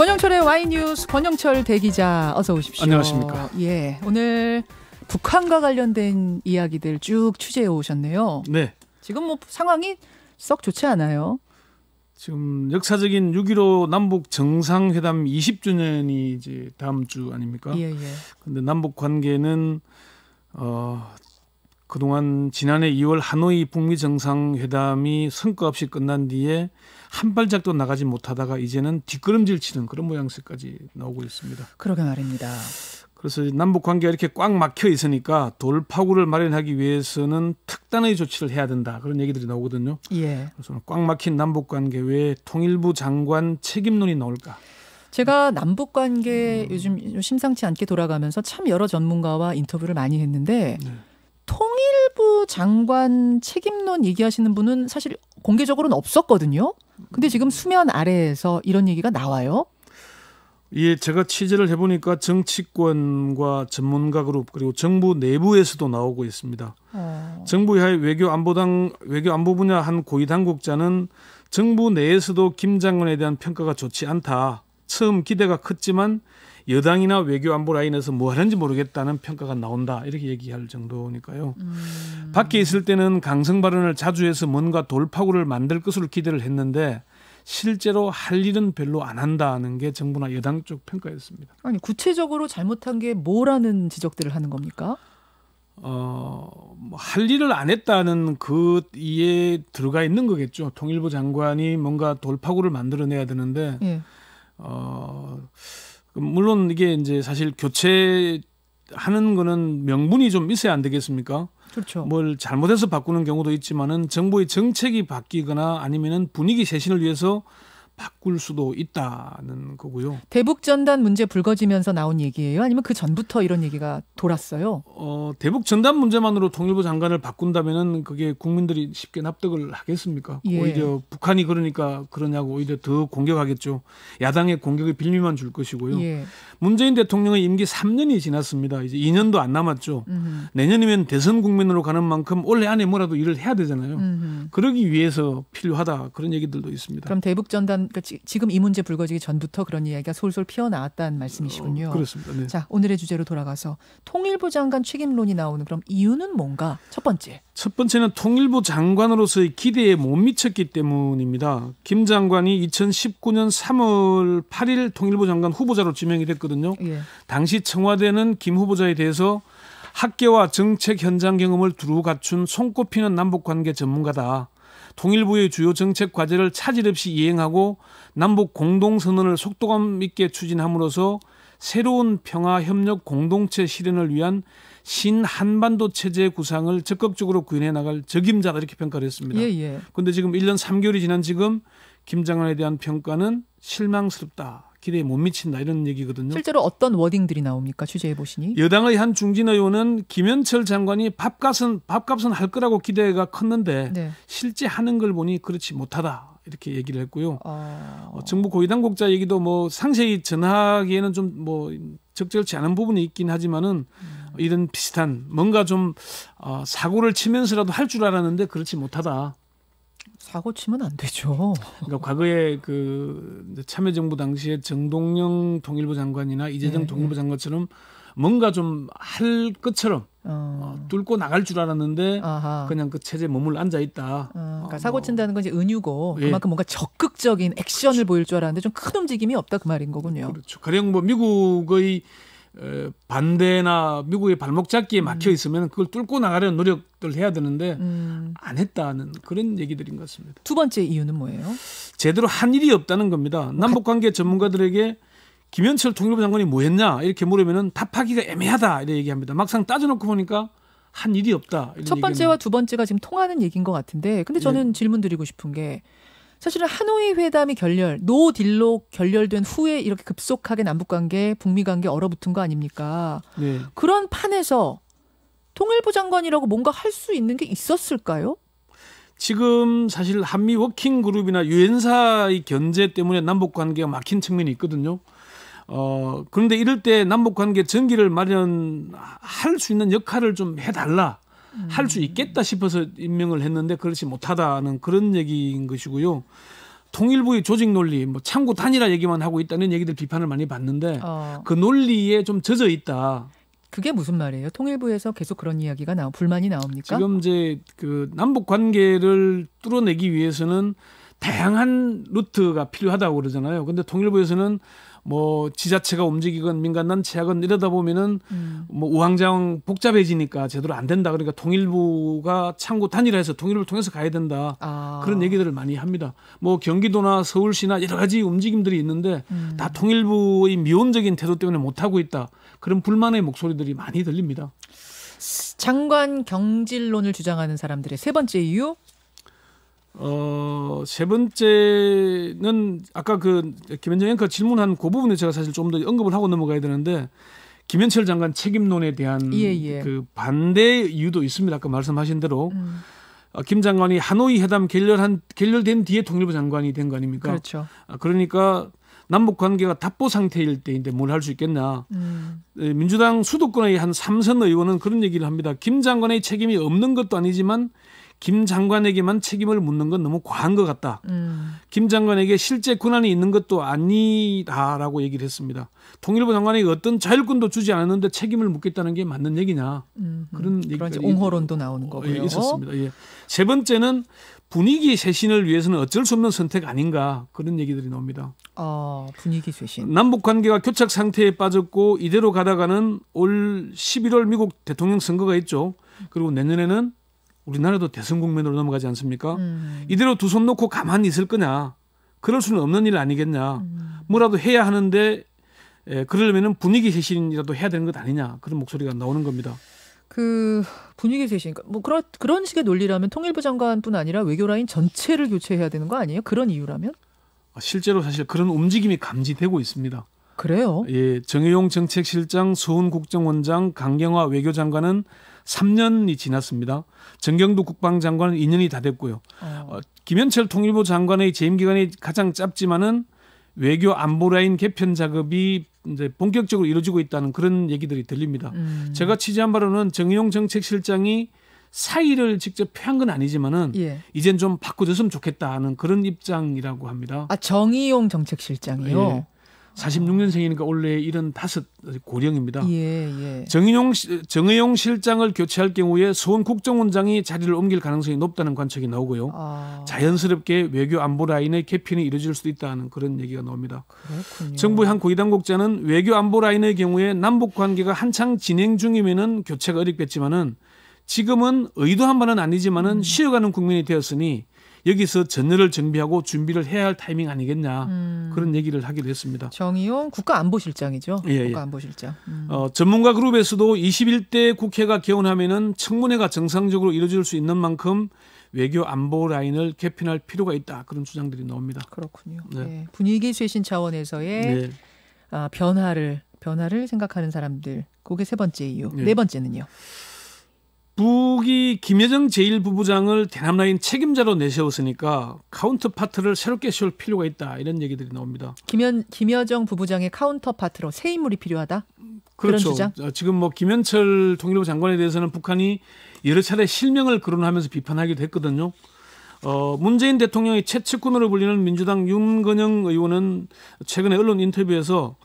권영철의 와이뉴스 권영철 대기자 어서 오십시오. 안녕하십니까. 예, 오늘 북한과 관련된 이야기들 쭉 취재해 오셨네요. 네. 지금 뭐 상황이 썩 좋지 않아요. 지금 역사적인 6.15 남북 정상회담 20주년이 이제 다음 주 아닙니까? 예, 예. 근데 남북 관계는 그동안 지난해 2월 하노이 북미 정상회담이 성과 없이 끝난 뒤에 한 발짝도 나가지 못하다가 이제는 뒷걸음질 치는 그런 모양새까지 나오고 있습니다. 그러게 말입니다. 그래서 남북 관계가 이렇게 꽉 막혀 있으니까 돌파구를 마련하기 위해서는 특단의 조치를 해야 된다. 그런 얘기들이 나오거든요. 예. 그래서 꽉 막힌 남북 관계 왜 통일부 장관 책임론이 나올까? 제가 남북 관계 요즘 심상치 않게 돌아가면서 참 여러 전문가와 인터뷰를 많이 했는데 네. 통일부 장관 책임론 얘기하시는 분은 사실 공개적으로는 없었거든요. 근데 지금 수면 아래에서 이런 얘기가 나와요. 예, 제가 취재를 해보니까 정치권과 전문가 그룹 그리고 정부 내부에서도 나오고 있습니다. 정부의 외교안보 분야 한 고위 당국자는 정부 내에서도 김 장관에 대한 평가가 좋지 않다. 처음 기대가 컸지만 여당이나 외교안보 라인에서 뭐 하는지 모르겠다는 평가가 나온다. 이렇게 얘기할 정도니까요. 밖에 있을 때는 강성 발언을 자주 해서 뭔가 돌파구를 만들 것으로 기대를 했는데 실제로 할 일은 별로 안 한다는 게 정부나 여당 쪽 평가였습니다. 아니 구체적으로 잘못한 게 뭐라는 지적들을 하는 겁니까? 할 일을 안 했다는 그 이에 들어가 있는 거겠죠. 통일부 장관이 뭔가 돌파구를 만들어내야 되는데, 예. 물론 이게 이제 사실 교체하는 거는 명분이 좀 있어야 안 되겠습니까? 그렇죠. 뭘 잘못해서 바꾸는 경우도 있지만은 정부의 정책이 바뀌거나 아니면은 분위기 쇄신을 위해서 바꿀 수도 있다는 거고요. 대북 전단 문제 불거지면서 나온 얘기예요? 아니면 그 전부터 이런 얘기가 돌았어요? 대북 전단 문제만으로 통일부 장관을 바꾼다면은 그게 국민들이 쉽게 납득을 하겠습니까? 예. 오히려 북한이 그러니까 그러냐고 오히려 더 공격하겠죠. 야당의 공격의 빌미만 줄 것이고요. 예. 문재인 대통령의 임기 3년이 지났습니다. 이제 2년도 안 남았죠. 내년이면 대선 국면으로 가는 만큼 올해 안에 뭐라도 일을 해야 되잖아요. 그러기 위해서 필요하다. 그런 얘기들도 있습니다. 그럼 대북 전단 그러니까 지금 이 문제 불거지기 전부터 그런 이야기가 솔솔 피어나왔다는 말씀이시군요. 그렇습니다. 네. 자, 오늘의 주제로 돌아가서 통일부 장관 책임론이 나오는 그럼 이유는 뭔가? 첫 번째는 통일부 장관으로서의 기대에 못 미쳤기 때문입니다. 김 장관이 2019년 3월 8일 통일부 장관 후보자로 지명이 됐거든요. 예. 당시 청와대는 김 후보자에 대해서 학계와 정책 현장 경험을 두루 갖춘 손꼽히는 남북관계 전문가다. 통일부의 주요 정책 과제를 차질 없이 이행하고 남북 공동선언을 속도감 있게 추진함으로써 새로운 평화 협력 공동체 실현을 위한 신한반도 체제 구상을 적극적으로 구현해 나갈 적임자다 이렇게 평가를 했습니다. 그런데 지금 1년 3개월이 지난 지금 김 장관에 대한 평가는 실망스럽다. 기대에 못 미친다 이런 얘기거든요. 실제로 어떤 워딩들이 나옵니까? 취재해 보시니. 여당의 한 중진 의원은 김현철 장관이 밥값은 할 거라고 기대가 컸는데 네. 실제 하는 걸 보니 그렇지 못하다 이렇게 얘기를 했고요. 정부 고위 당국자 얘기도 뭐 상세히 전하기에는 좀 뭐 적절치 않은 부분이 있긴 하지만은 이런 비슷한 뭔가 좀 사고를 치면서라도 할 줄 알았는데 그렇지 못하다. 사고 치면 안 되죠. 그러니까 과거에 그 참여정부 당시에 정동영 통일부 장관이나 이재정 통일부 장관처럼 뭔가 좀 할 것처럼 뚫고 나갈 줄 알았는데 그냥 그 체제에 머물 앉아 있다. 그러니까 사고 친다는 건 이제 은유고 그만큼 뭔가 적극적인 액션을 보일 줄 알았는데 좀 큰 움직임이 없다 그 말인 거군요. 그렇죠. 가령 뭐 미국의 반대나 미국의 발목 잡기에 막혀 있으면 그걸 뚫고 나가려는 노력을 해야 되는데 안 했다는 그런 얘기들인 것 같습니다. 두 번째 이유는 뭐예요? 제대로 한 일이 없다는 겁니다. 남북관계 전문가들에게 김현철 통일부 장관이 뭐 했냐 이렇게 물으면 답하기가 애매하다 이렇게 얘기합니다. 막상 따져놓고 보니까 한 일이 없다. 첫 번째와 두 번째가 지금 통하는 얘기인 것 같은데 근데 저는 질문 드리고 싶은 게 사실은 하노이 회담이 노 딜로 결렬된 후에 이렇게 급속하게 남북관계, 북미관계 얼어붙은 거 아닙니까? 네. 그런 판에서 통일부 장관이라고 뭔가 할 수 있는 게 있었을까요? 지금 사실 한미 워킹그룹이나 유엔사의 견제 때문에 남북관계가 막힌 측면이 있거든요. 그런데 이럴 때 남북관계 전기를 마련할 수 있는 역할을 좀 해달라. 할 수 있겠다 싶어서 임명을 했는데 그렇지 못하다는 그런 얘기인 것이고요. 통일부의 조직 논리, 뭐 창구 단일화 얘기만 하고 있다는 얘기들 비판을 많이 받는데 그 논리에 좀 젖어 있다. 그게 무슨 말이에요? 통일부에서 계속 그런 이야기가 불만이 나옵니까? 지금 이제 그 남북 관계를 뚫어내기 위해서는 다양한 루트가 필요하다고 그러잖아요. 근데 통일부에서는 뭐 지자체가 움직이건 민간단체하건 이러다 보면은 뭐 우왕좌왕 복잡해지니까 제대로 안 된다. 그러니까 통일부가 창구 단일화해서 통일부를 통해서 가야 된다. 그런 얘기들을 많이 합니다. 뭐 경기도나 서울시나 여러 가지 움직임들이 있는데 다 통일부의 미온적인 태도 때문에 못하고 있다. 그런 불만의 목소리들이 많이 들립니다. 장관 경질론을 주장하는 사람들의 세 번째 이유? 세 번째는 아까 그 김현정 앵커 질문한 그 부분에 제가 사실 좀 더 언급을 하고 넘어가야 되는데 김현철 장관 책임론에 대한 그 반대 이유도 있습니다. 아까 말씀하신 대로 김 장관이 하노이 회담 결렬된 뒤에 통일부 장관이 된 거 아닙니까? 그렇죠. 그러니까 남북 관계가 답보 상태일 때인데 뭘 할 수 있겠냐. 민주당 수도권의 한 3선 의원은 그런 얘기를 합니다. 김 장관의 책임이 없는 것도 아니지만 김 장관에게만 책임을 묻는 건 너무 과한 것 같다. 김 장관에게 실제 권한이 있는 것도 아니다라고 얘기를 했습니다. 통일부 장관에게 어떤 자율권도 주지 않았는데 책임을 묻겠다는 게 맞는 얘기냐. 그런 얘기가 옹호론도 나오는 거고요. 있었습니다. 예. 세 번째는 분위기 쇄신을 위해서는 어쩔 수 없는 선택 아닌가. 그런 얘기들이 나옵니다. 분위기 쇄신. 남북 관계가 교착 상태에 빠졌고 이대로 가다가는 올 11월 미국 대통령 선거가 있죠. 그리고 내년에는 우리나라도 대선 국면으로 넘어가지 않습니까? 이대로 두 손 놓고 가만히 있을 거냐. 그럴 수는 없는 일 아니겠냐. 뭐라도 해야 하는데 그러려면 분위기 쇄신이라도 해야 되는 것 아니냐. 그런 목소리가 나오는 겁니다. 그 분위기 쇄신. 뭐 그런 식의 논리라면 통일부 장관뿐 아니라 외교 라인 전체를 교체해야 되는 거 아니에요? 그런 이유라면? 실제로 사실 그런 움직임이 감지되고 있습니다. 그래요? 예, 정의용 정책실장, 서훈 국정원장, 강경화 외교장관은 3년이 지났습니다. 정경두 국방장관은 2년이 다 됐고요. 김현철 통일부 장관의 재임 기간이 가장 짧지만은 외교 안보 라인 개편 작업이 이제 본격적으로 이루어지고 있다는 그런 얘기들이 들립니다. 제가 취재한 바로는 정의용 정책실장이 사의를 직접 표한 건 아니지만은 이젠 좀 바꿔줬으면 좋겠다는 그런 입장이라고 합니다. 정의용 정책실장이요? 예. 46년생이니까 올해 75 고령입니다. 예. 정의용 실장을 교체할 경우에 서훈 국정원장이 자리를 옮길 가능성이 높다는 관측이 나오고요. 자연스럽게 외교 안보 라인의 개편이 이루어질 수도 있다는 그런 얘기가 나옵니다. 그렇군요. 정부의 한 고위 당국자는 외교 안보 라인의 경우에 남북 관계가 한창 진행 중이면은 교체가 어렵겠지만은 지금은 의도한 바는 아니지만은 쉬어가는 국면이 되었으니 여기서 전열을 정비하고 준비를 해야 할 타이밍 아니겠냐. 그런 얘기를 하기도 했습니다. 정의용 국가안보실장이죠. 예. 국가안보실장. 전문가 그룹에서도 21대 국회가 개원하면은 청문회가 정상적으로 이루어질 수 있는 만큼 외교 안보 라인을 개편할 필요가 있다. 그런 주장들이 나옵니다. 그렇군요. 네. 분위기 쇄신 차원에서의 변화를 생각하는 사람들. 그게 세 번째 이유. 네 번째는요. 북이 김여정 제1부부장을 대남라인 책임자로 내세웠으니까 카운터파트를 새롭게 세울 필요가 있다. 이런 얘기들이 나옵니다. 김여정 부부장의 카운터파트로 새 인물이 필요하다? 그렇죠. 그런 주장? 지금 뭐 김현철 통일부 장관에 대해서는 북한이 여러 차례 실명을 거론하면서 비판하기도 했거든요. 문재인 대통령의 최측근으로 불리는 민주당 윤건영 의원은 최근에 언론 인터뷰에서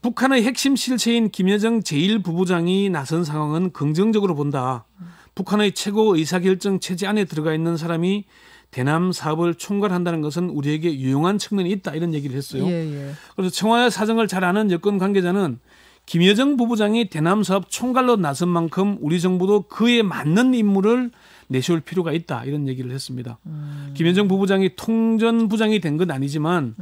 북한의 핵심 실체인 김여정 제1부부장이 나선 상황은 긍정적으로 본다. 북한의 최고 의사결정 체제 안에 들어가 있는 사람이 대남 사업을 총괄한다는 것은 우리에게 유용한 측면이 있다. 이런 얘기를 했어요. 그래서 청와대 사정을 잘 아는 여권 관계자는 김여정 부부장이 대남 사업 총괄로 나선 만큼 우리 정부도 그에 맞는 인물을 내세울 필요가 있다. 이런 얘기를 했습니다. 김여정 부부장이 통전부장이 된 건 아니지만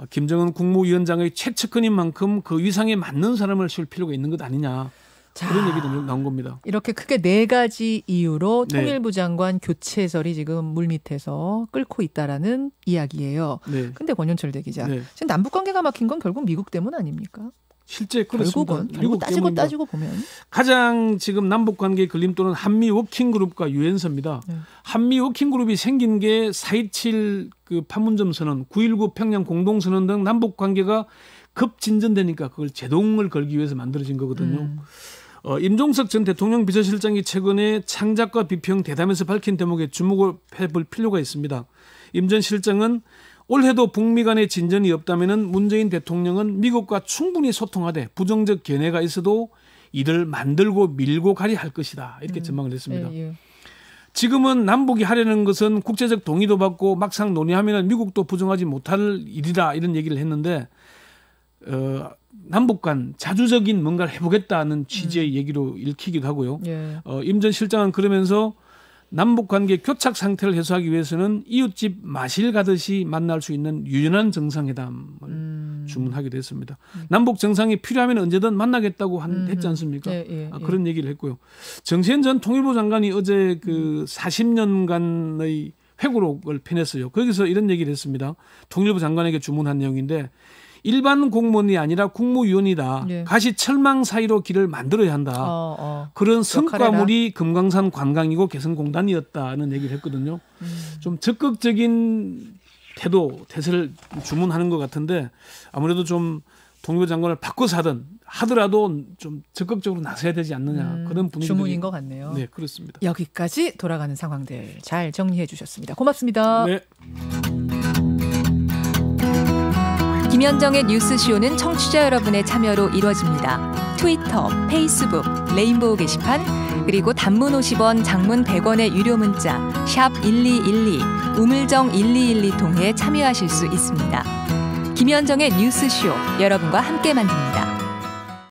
김정은 국무위원장의 최측근인 만큼 그 위상에 맞는 사람을 세울 필요가 있는 것 아니냐. 그런 얘기도 나온 겁니다. 이렇게 크게 네 가지 이유로 통일부 장관 교체설이 지금 물밑에서 끓고 있다라는 이야기예요. 근데 권영철 대기자, 지금 남북 관계가 막힌 건 결국 미국 때문 아닙니까? 실제 결국 따지고 보면 가장 지금 남북 관계의 걸림돌은 한미 워킹그룹과 유엔서입니다. 한미 워킹그룹이 생긴 게 4.27 그 판문점 선언, 9.19 평양 공동선언 등 남북 관계가 급진전되니까 그걸 제동을 걸기 위해서 만들어진 거거든요. 임종석 전 대통령 비서실장이 최근에 창작과 비평 대담에서 밝힌 대목에 주목을 해볼 필요가 있습니다. 임 전 실장은 올해도 북미 간의 진전이 없다면은 문재인 대통령은 미국과 충분히 소통하되 부정적 견해가 있어도 이를 만들고 밀고 가려 할 것이다. 이렇게 전망을 했습니다. 예. 지금은 남북이 하려는 것은 국제적 동의도 받고 막상 논의하면 미국도 부정하지 못할 일이다 이런 얘기를 했는데 남북 간 자주적인 뭔가를 해보겠다는 취지의 얘기로 읽히기도 하고요. 예. 임 전 실장은 그러면서 남북 관계 교착 상태를 해소하기 위해서는 이웃집 마실 가듯이 만날 수 있는 유연한 정상회담을 주문하기도 했습니다. 남북 정상이 필요하면 언제든 만나겠다고 했지 않습니까? 그런 얘기를 했고요. 정세현 전 통일부 장관이 어제 그 40년간의 회고록을 펴냈어요. 거기서 이런 얘기를 했습니다. 통일부 장관에게 주문한 내용인데 일반 공무원이 아니라 국무위원이다. 예. 가시철망 사이로 길을 만들어야 한다. 그런 성과물이 금강산 관광이고 개성공단이었다는 얘기를 했거든요. 좀 적극적인 태세를 주문하는 것 같은데 아무래도 좀 통일부 장관을 바꿔서 하더라도 좀 적극적으로 나서야 되지 않느냐. 그런 분위기 주문인 것 같네요. 네, 그렇습니다. 여기까지 돌아가는 상황들 잘 정리해 주셨습니다. 고맙습니다. 네. 김현정의 뉴스쇼는 청취자 여러분의 참여로 이루어집니다. 트위터, 페이스북, 레인보우 게시판, 그리고 단문 50원, 장문 100원의 유료 문자 샵 1212, 우물정 1212 통해 참여하실 수 있습니다. 김현정의 뉴스쇼, 여러분과 함께 만듭니다.